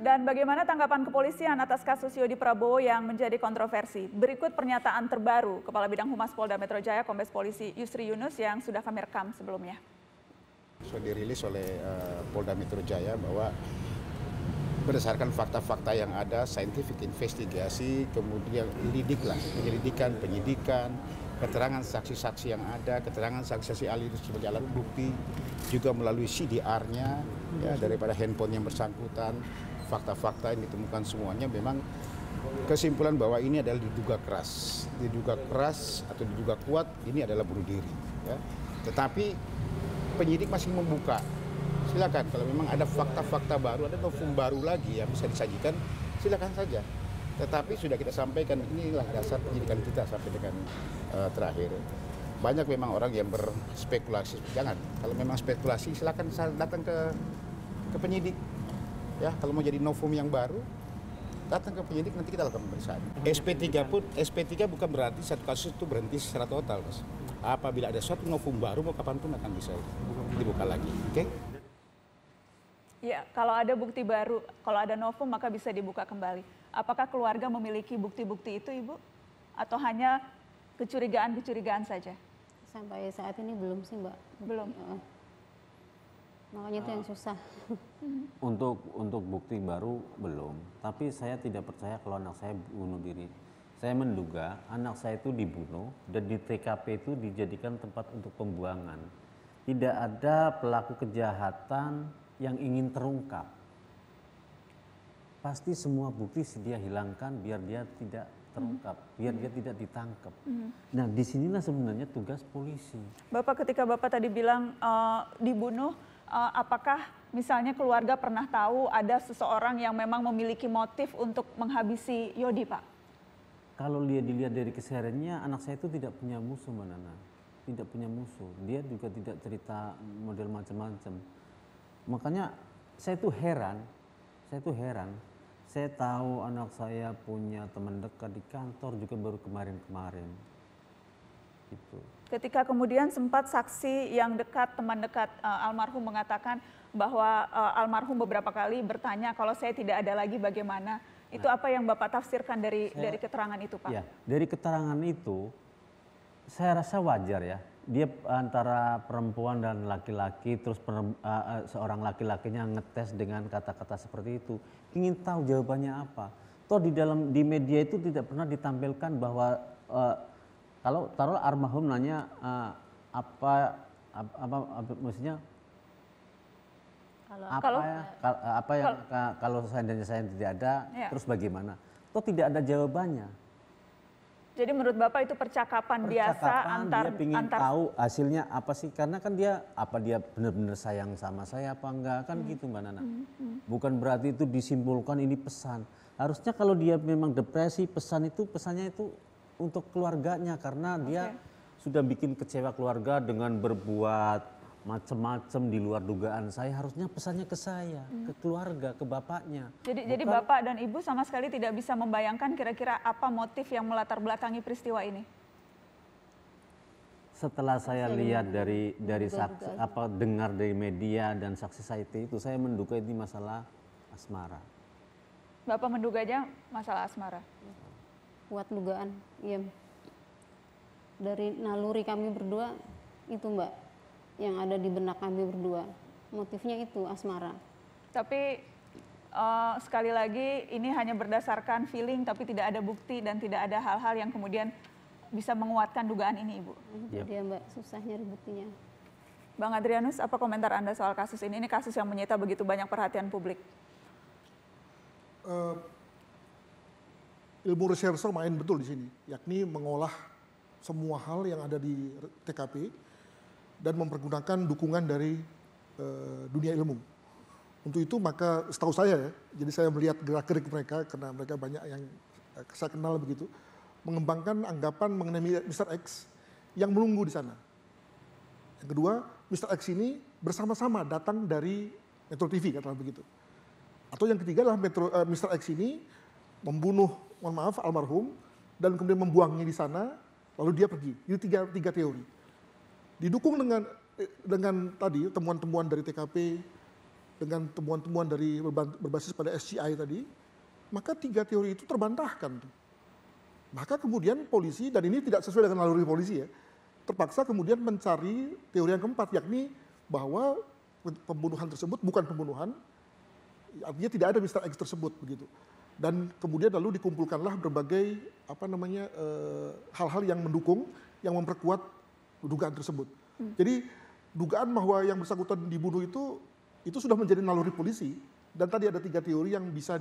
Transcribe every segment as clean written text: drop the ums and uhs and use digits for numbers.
Dan bagaimana tanggapan kepolisian atas kasus Yodi Prabowo yang menjadi kontroversi? Berikut pernyataan terbaru Kepala Bidang Humas Polda Metro Jaya, Kombes Polisi Yusri Yunus yang sudah kami rekam sebelumnya. Sudah dirilis oleh Polda Metro Jaya bahwa berdasarkan fakta-fakta yang ada, scientific investigasi, kemudian penyelidikan, penyidikan, keterangan saksi-saksi yang ada, keterangan saksi-saksi ahli itu sebagai alat bukti, juga melalui CDR-nya ya, daripada handphone yang bersangkutan, fakta-fakta yang ditemukan semuanya memang kesimpulan bahwa ini adalah diduga keras atau diduga kuat, ini adalah bunuh diri. Ya. Tetapi penyidik masih membuka. Silakan kalau memang ada fakta-fakta baru, ada novum baru lagi yang bisa disajikan, silakan saja. Tetapi sudah kita sampaikan, inilah dasar penyidikan kita sampai dengan terakhir. Banyak memang orang yang berspekulasi, jangan. Kalau memang spekulasi, silakan datang ke penyidik. Ya, kalau mau jadi novum yang baru, datang ke penyidik, nanti kita lakukan pemeriksaan. SP3 bukan berarti satu kasus itu berhenti secara total, Mas. Apabila ada suatu novum baru, mau kapanpun akan bisa dibuka lagi. Oke? Ya, kalau ada bukti baru, kalau ada novum maka bisa dibuka kembali. Apakah keluarga memiliki bukti-bukti itu, Ibu? Atau hanya kecurigaan-kecurigaan saja? Sampai saat ini belum sih, Mbak. Belum. Makanya itu yang susah. Untuk bukti baru belum, tapi saya tidak percaya kalau anak saya bunuh diri. Saya menduga anak saya itu dibunuh dan di TKP itu dijadikan tempat untuk pembuangan. Tidak ada pelaku kejahatan yang ingin terungkap. Pasti semua bukti dia hilangkan biar dia tidak terungkap, biar dia tidak ditangkap. Nah, disinilah sebenarnya tugas polisi. Bapak, ketika Bapak tadi bilang dibunuh, apakah misalnya keluarga pernah tahu ada seseorang yang memang memiliki motif untuk menghabisi Yodi, Pak? Kalau dilihat dari kesehariannya, anak saya itu tidak punya musuh, Mbak Nana. Tidak punya musuh. Dia juga tidak cerita model macam-macam. Makanya saya tuh heran. Saya tahu anak saya punya teman dekat di kantor juga baru kemarin-kemarin. Gitu. Ketika kemudian sempat saksi yang dekat, teman dekat almarhum mengatakan bahwa almarhum beberapa kali bertanya kalau saya tidak ada lagi bagaimana. Itu apa yang Bapak tafsirkan dari keterangan itu, Pak? Ya, dari keterangan itu saya rasa wajar ya. Dia antara perempuan dan laki-laki, terus seorang laki-lakinya ngetes dengan kata-kata seperti itu. Ingin tahu jawabannya apa. Toh di media itu tidak pernah ditampilkan bahwa kalau taruh almarhum nanya apa maksudnya kalau seandainya saya tidak ada, ya. Terus bagaimana? Toh tidak ada jawabannya. Jadi menurut Bapak itu percakapan biasa dia ingin tahu hasilnya apa sih? Karena kan dia benar-benar sayang sama saya apa enggak kan gitu, Mbak Nana. Bukan berarti itu disimpulkan ini pesan. Harusnya kalau dia memang depresi, pesannya itu untuk keluarganya karena dia sudah bikin kecewa keluarga dengan berbuat macam-macam di luar dugaan saya, harusnya pesannya ke saya, ke keluarga, ke bapaknya. Jadi Bapak dan Ibu sama sekali tidak bisa membayangkan kira-kira apa motif yang melatar belakangi peristiwa ini? Setelah saya lihat dari saksi, dengar dari media dan saksi saya itu saya menduga ini masalah asmara. Bapak menduganya masalah asmara? Kuat dugaan, iya. Dari naluri kami berdua itu, Mbak, yang ada di benak kami berdua, motifnya itu asmara. Tapi sekali lagi ini hanya berdasarkan feeling tapi tidak ada bukti dan tidak ada hal-hal yang kemudian bisa menguatkan dugaan ini, Ibu. Jadi ya, Mbak, susah nyari buktinya. Bang Adrianus, apa komentar Anda soal kasus ini? Ini kasus yang menyita begitu banyak perhatian publik. Ilmu reserse main betul di sini, yakni mengolah semua hal yang ada di TKP dan mempergunakan dukungan dari dunia ilmu. Untuk itu maka setahu saya ya, jadi saya melihat gerak-gerik mereka karena mereka banyak yang saya kenal begitu, mengembangkan anggapan mengenai Mr. X yang menunggu di sana. Yang kedua, Mr. X ini bersama-sama datang dari Metro TV, katakanlah begitu. Atau yang ketiga adalah Mr. X ini membunuh, mohon maaf, almarhum dan kemudian membuangnya di sana, lalu dia pergi. Ini tiga teori. Didukung dengan tadi temuan-temuan dari TKP, dengan temuan-temuan dari berbasis pada SCI tadi, maka 3 teori itu terbantahkan. Maka kemudian polisi, dan ini tidak sesuai dengan naluri polisi ya, terpaksa kemudian mencari teori yang keempat, yakni bahwa pembunuhan tersebut bukan pembunuhan, artinya tidak ada Mr. X tersebut begitu. Dan kemudian lalu dikumpulkanlah berbagai hal-hal yang mendukung, yang memperkuat dugaan tersebut. Jadi dugaan bahwa yang bersangkutan dibunuh itu sudah menjadi naluri polisi, dan tadi ada 3 teori yang bisa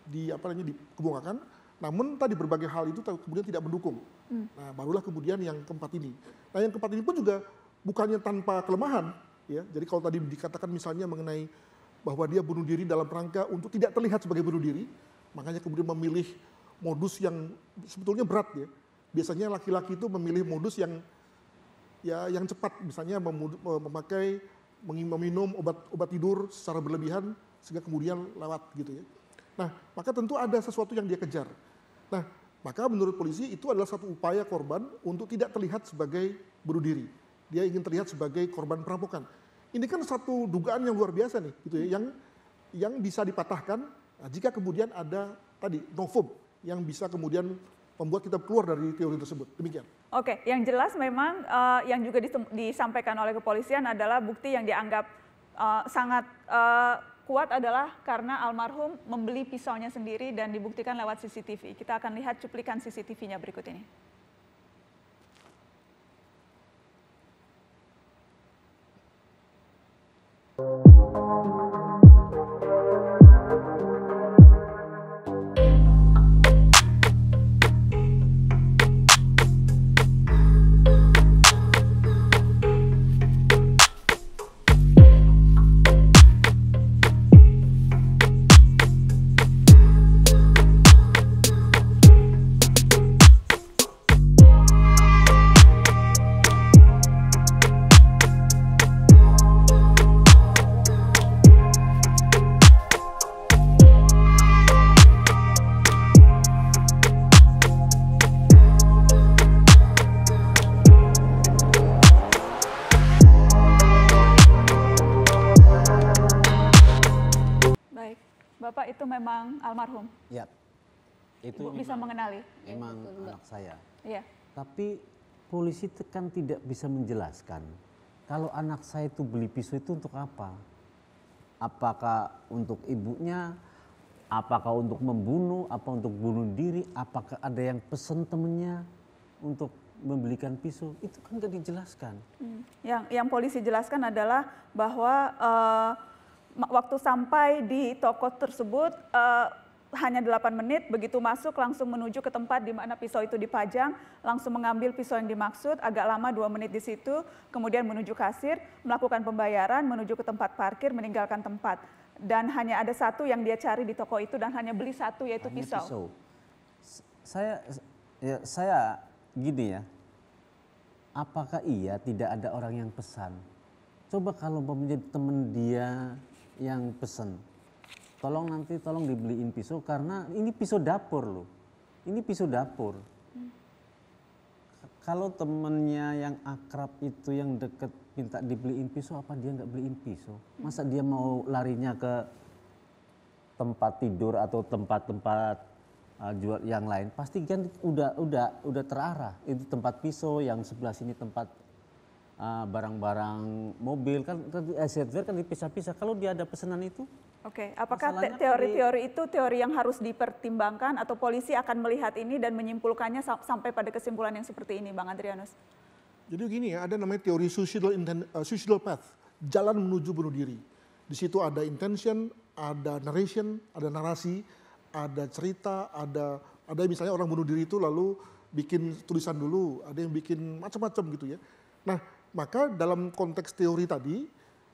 dikemukakan, namun tadi berbagai hal itu kemudian tidak mendukung. Nah, barulah kemudian yang keempat ini. Nah, yang keempat ini pun juga bukannya tanpa kelemahan, ya. Jadi kalau tadi dikatakan misalnya mengenai bahwa dia bunuh diri dalam rangka untuk tidak terlihat sebagai bunuh diri, makanya kemudian memilih modus yang sebetulnya berat ya. Biasanya laki-laki itu memilih modus yang cepat, misalnya memakai meminum obat tidur secara berlebihan sehingga kemudian lewat gitu ya. Nah, maka tentu ada sesuatu yang dia kejar. Nah, maka menurut polisi itu adalah satu upaya korban untuk tidak terlihat sebagai bunuh diri. Dia ingin terlihat sebagai korban perampokan. Ini kan satu dugaan yang luar biasa nih, gitu ya, yang bisa dipatahkan jika kemudian ada tadi novum yang bisa kemudian membuat kita keluar dari teori tersebut. Demikian. Oke, yang jelas memang yang juga disampaikan oleh kepolisian adalah bukti yang dianggap sangat kuat adalah karena almarhum membeli pisaunya sendiri dan dibuktikan lewat CCTV. Kita akan lihat cuplikan CCTV-nya berikut ini. Bapak itu memang almarhum? Ya, itu Ibu bisa mengenali? Memang anak saya. Iya. Tapi polisi kan tidak bisa menjelaskan kalau anak saya itu beli pisau itu untuk apa? Apakah untuk ibunya? Apakah untuk membunuh? Apa untuk bunuh diri? Apakah ada yang pesan temennya untuk membelikan pisau? Itu kan nggak dijelaskan. Yang polisi jelaskan adalah bahwa waktu sampai di toko tersebut hanya 8 menit, begitu masuk langsung menuju ke tempat di mana pisau itu dipajang, langsung mengambil pisau yang dimaksud, agak lama 2 menit di situ, kemudian menuju kasir, melakukan pembayaran, menuju ke tempat parkir, meninggalkan tempat. Dan hanya ada satu yang dia cari di toko itu dan hanya beli satu, yaitu pisau. Saya gini ya, apakah iya tidak ada orang yang pesan? Coba kalau menjadi teman dia yang pesen, tolong dibeliin pisau karena ini pisau dapur loh, ini pisau dapur. Kalau temennya yang akrab itu yang deket minta dibeliin pisau, apa dia nggak beliin pisau? Masa dia mau larinya ke tempat tidur atau tempat-tempat jual yang lain? Pasti kan udah terarah. Itu tempat pisau, yang sebelah sini tempat barang-barang mobil kan hardware kan dipisah-pisah. Kalau dia ada pesanan itu, oke, apakah teori-teori itu teori yang harus dipertimbangkan atau polisi akan melihat ini dan menyimpulkannya sampai pada kesimpulan yang seperti ini, Bang Adrianus? Jadi begini ya, ada namanya teori suicidal path, jalan menuju bunuh diri. Di situ ada intention, ada narration, ada narasi, ada cerita, ada misalnya orang bunuh diri itu lalu bikin tulisan dulu, ada yang bikin macam-macam gitu ya. Nah, maka dalam konteks teori tadi,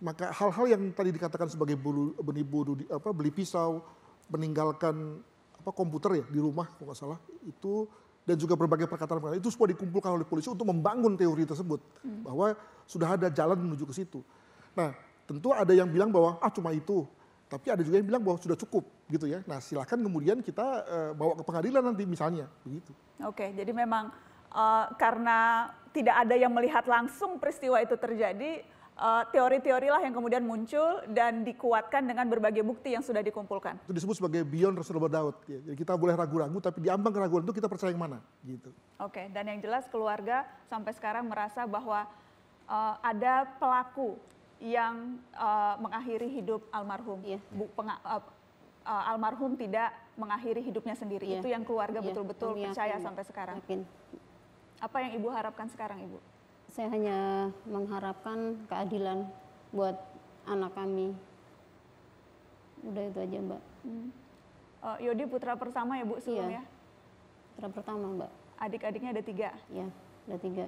maka hal-hal yang tadi dikatakan sebagai beli pisau, meninggalkan komputer ya di rumah kalau nggak salah itu, dan juga berbagai perkataan itu semua dikumpulkan oleh polisi untuk membangun teori tersebut bahwa sudah ada jalan menuju ke situ. Nah, tentu ada yang bilang bahwa cuma itu, tapi ada juga yang bilang bahwa sudah cukup gitu ya. Nah, silakan kemudian kita bawa ke pengadilan nanti misalnya begitu. Oke, jadi memang karena tidak ada yang melihat langsung peristiwa itu terjadi, teori-teori lah yang kemudian muncul dan dikuatkan dengan berbagai bukti yang sudah dikumpulkan. Itu disebut sebagai beyond reasonable doubt. Ya. Jadi kita boleh ragu-ragu, tapi di ambang keraguan itu kita percaya yang mana, gitu. Oke, dan yang jelas keluarga sampai sekarang merasa bahwa ada pelaku yang mengakhiri hidup almarhum. Iya. Almarhum tidak mengakhiri hidupnya sendiri. Iya. Itu yang keluarga Iya, betul-betul kami percaya yakin, sampai sekarang. Yakin. Apa yang Ibu harapkan sekarang, Ibu? Saya hanya mengharapkan keadilan buat anak kami. Udah itu aja, Mbak. Yodi putra pertama ya, Bu, sebelumnya? Putra pertama, Mbak. Adik-adiknya ada 3. Ya, ada 3.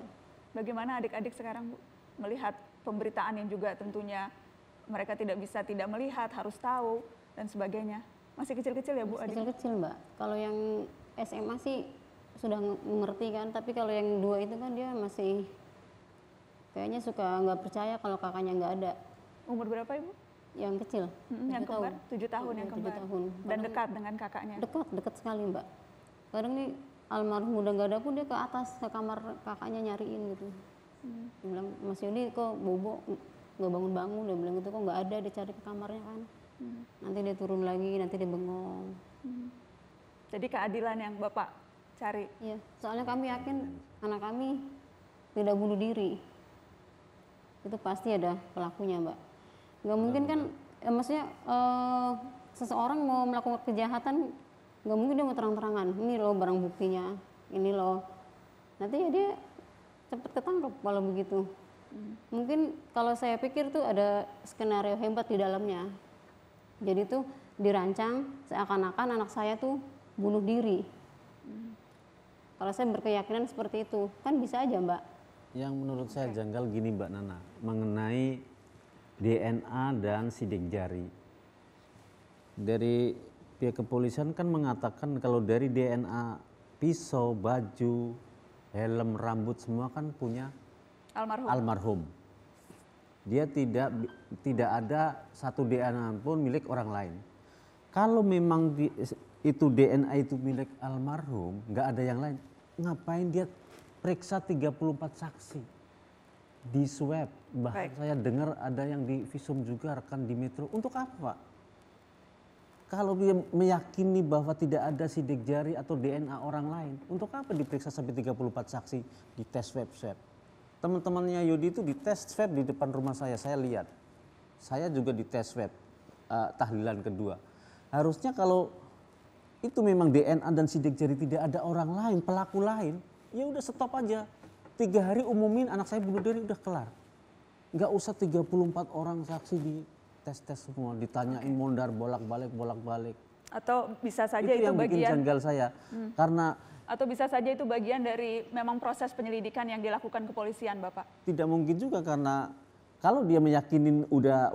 Bagaimana adik-adik sekarang, Bu? Melihat pemberitaan yang juga tentunya mereka tidak bisa tidak melihat, harus tahu, dan sebagainya. Masih kecil-kecil ya, Bu? Adik? Kecil-kecil, Mbak. Kalau yang SMA sih sudah mengerti kan, tapi kalau yang 2 itu kan dia masih kayaknya suka nggak percaya kalau kakaknya nggak ada. Umur berapa, Ibu? Yang kecil, Yang 7 kembar? 7 tahun yang 7 kembar. tahun. Dan dekat dengan kakaknya? Dekat sekali, Mbak. Kadang nih almarhum udah nggak ada pun dia ke atas ke kamar kakaknya nyariin gitu. Dia bilang, Mas Yodi kok bobo nggak bangun-bangun, dia bilang gitu, kok nggak ada, dia cari ke kamarnya kan. Nanti dia turun lagi, nanti dia bengong. Jadi keadilan yang Bapak cari? Iya, soalnya kami yakin anak kami tidak bunuh diri. Itu pasti ada pelakunya, Mbak. Nggak mungkin kan, maksudnya seseorang mau melakukan kejahatan, nggak mungkin dia mau terang-terangan. Ini loh barang buktinya, ini loh. Nanti ya dia cepat ketangkep kalau begitu. Mungkin kalau saya pikir tuh ada skenario hebat di dalamnya. Jadi tuh dirancang seakan-akan anak saya tuh bunuh diri. Kalau saya berkeyakinan seperti itu, kan bisa aja, Mbak. Yang menurut saya janggal gini, Mbak Nana, mengenai DNA dan sidik jari. Dari pihak kepolisian kan mengatakan kalau dari DNA pisau, baju, helm, rambut semua kan punya almarhum. Dia tidak ada satu DNA pun milik orang lain. Kalau memang itu DNA itu milik almarhum, nggak ada yang lain, ngapain dia periksa 34 saksi di swab? Bahkan saya dengar ada yang di visum juga, rekan di Metro. Untuk apa? Kalau dia meyakini bahwa tidak ada sidik jari atau DNA orang lain, untuk apa diperiksa sampai 34 saksi di tes swab? Teman-temannya Yodi itu di tes swab di depan rumah saya lihat. Saya juga di tes swab tahlilan kedua. Harusnya kalau itu memang DNA dan sidik jari tidak ada orang lain, pelaku lain, ya udah stop aja. 3 hari umumin anak saya bunuh diri, udah kelar. Nggak usah 34 orang saksi di tes semua, ditanyain mondar bolak-balik. Atau bisa saja itu itu yang bikin bagian janggal saya. Karena atau bisa saja itu bagian dari memang proses penyelidikan yang dilakukan kepolisian, Bapak. tidak mungkin juga, karena kalau dia meyakinin udah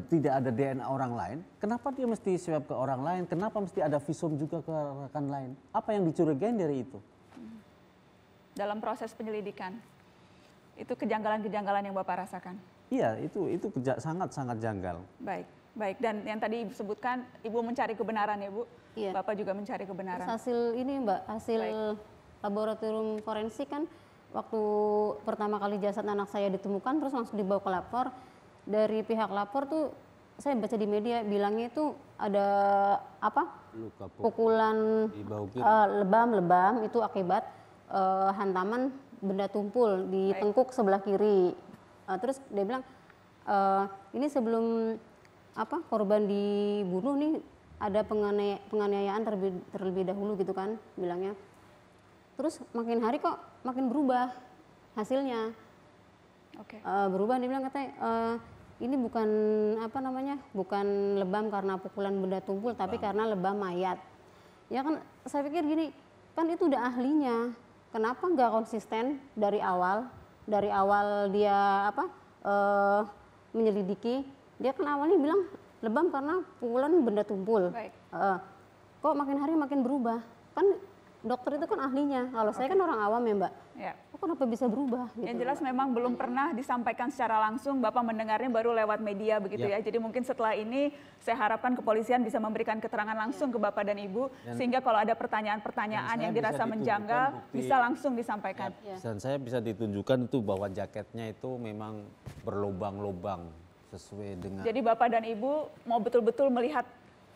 tidak ada DNA orang lain, kenapa dia mesti swab ke orang lain? Kenapa mesti ada visum juga ke rekan lain? Apa yang dicurigain dari itu? Dalam proses penyelidikan, itu kejanggalan-kejanggalan yang Bapak rasakan? Iya, itu sangat janggal. Baik. Dan yang tadi Ibu sebutkan, Ibu mencari kebenaran ya, Bu? Iya. Bapak juga mencari kebenaran. Hasil ini, Mbak, hasil laboratorium forensik kan, waktu pertama kali jasad anak saya ditemukan terus langsung dibawa ke lapor. Dari pihak lapor tuh saya baca di media bilangnya itu ada Luka pukulan di bahu kiri. lebam itu akibat hantaman benda tumpul di tengkuk sebelah kiri. Terus dia bilang ini sebelum korban dibunuh nih ada penganiayaan terlebih dahulu gitu kan bilangnya. Terus makin hari kok makin berubah hasilnya. Oke. Berubah, dia bilang katanya ini bukan bukan lebam karena pukulan benda tumpul, tapi karena lebam mayat. Ya kan saya pikir gini, kan itu udah ahlinya. Kenapa nggak konsisten dari awal? Dari awal dia menyelidiki, dia kan awalnya bilang lebam karena pukulan benda tumpul. Baik. Kok makin hari makin berubah? Kan dokter itu kan ahlinya. Kalau saya kan orang awam ya Mbak. Ya. Kok kenapa bisa berubah? Gitu, Yang jelas memang belum pernah disampaikan secara langsung, Bapak mendengarnya baru lewat media begitu ya. Jadi mungkin setelah ini saya harapkan kepolisian bisa memberikan keterangan langsung ke Bapak dan Ibu, sehingga kalau ada pertanyaan-pertanyaan yang dirasa menjanggal bisa langsung disampaikan. Dan saya bisa ditunjukkan itu bahwa jaketnya itu memang berlubang-lubang sesuai dengan. Jadi Bapak dan Ibu mau betul-betul melihat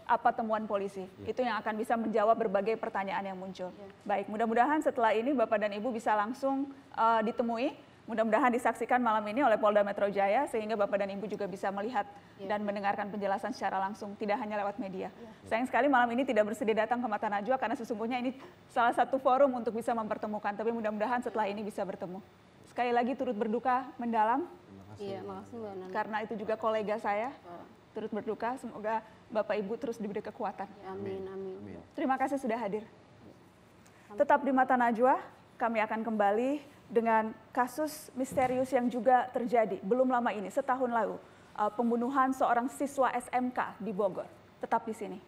apa temuan polisi. Itu yang akan bisa menjawab berbagai pertanyaan yang muncul. Baik, mudah-mudahan setelah ini Bapak dan Ibu bisa langsung ditemui, mudah-mudahan disaksikan malam ini oleh Polda Metro Jaya, sehingga Bapak dan Ibu juga bisa melihat dan mendengarkan penjelasan secara langsung, tidak hanya lewat media. Sayang sekali malam ini tidak bersedia datang ke Mata Najwa, karena sesungguhnya ini salah satu forum untuk bisa mempertemukan, tapi mudah-mudahan setelah ini bisa bertemu. Sekali lagi turut berduka mendalam, Iya, makasih Mbak Nana. karena itu juga kolega saya, turut berduka, semoga Bapak Ibu terus diberi kekuatan. Ya, amin, amin. Terima kasih sudah hadir. Tetap di Mata Najwa, kami akan kembali dengan kasus misterius yang juga terjadi belum lama ini, setahun lalu, pembunuhan seorang siswa SMK di Bogor. Tetap di sini.